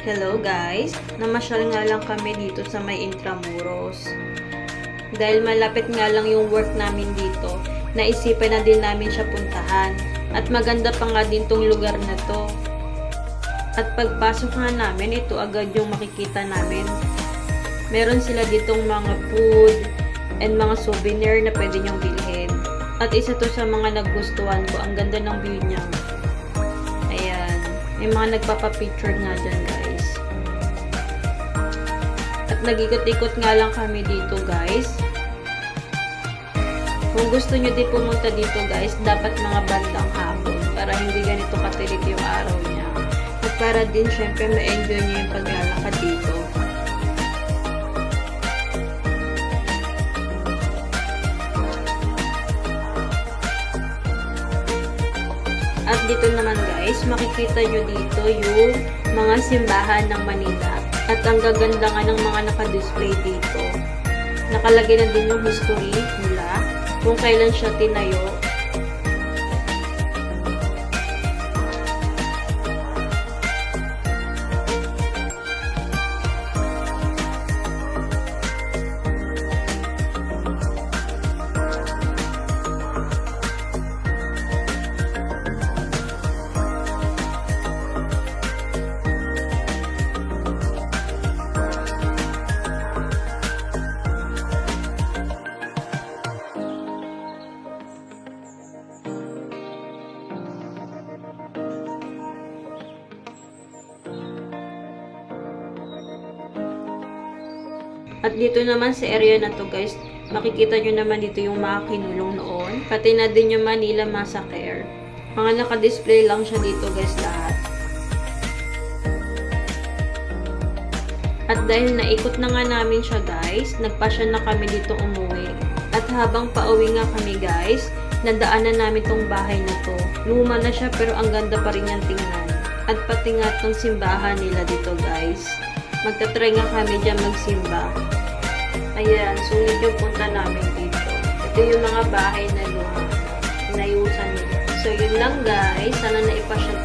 Hello guys! Namasyal nga lang kami dito sa may Intramuros. Dahil malapit nga lang yung work namin dito, naisipan na din namin siya puntahan. At maganda pa nga din tong lugar na to. At pagpasok nga namin, ito agad yung makikita namin. Meron sila ditong mga food and mga souvenir na pwede nyong bilhin. At isa to sa mga nagustuhan ko, ang ganda ng view niya. Ayan, may mga nagpapapicture nga dyan guys. At nag-ikot-ikot nga lang kami dito guys. Kung gusto nyo din pumunta dito guys, dapat mga bandang hapon para hindi ganito katirik yung araw niya. At para din syempre ma-enjoy nyo yung paglalakad dito. At dito naman guys, makikita nyo dito yung mga simbahan ng Manila. At ang gaganda nga ng mga naka-display dito. Nakalagay na din yung history nila, kung kailan siya tinayo. At dito naman sa area na to guys, makikita nyo naman dito yung mga kinulong noon. Pati na din yung Manila Massacre. Mga naka-display lang siya dito guys lahat. At dahil naikot na nga namin siya guys, nagpasya na kami dito umuwi. At habang pauwi nga kami guys, nadaanan namin tong bahay na to. Luma na siya pero ang ganda pa rin niyang tingnan. At pati nga tong simbahan nila dito guys. Magta-try nga kami dyan magsimba. Ayan, sulit yung punta namin dito. Ito yung mga bahay na luma. Inayusan nila. So, yun lang guys. Sana naipasya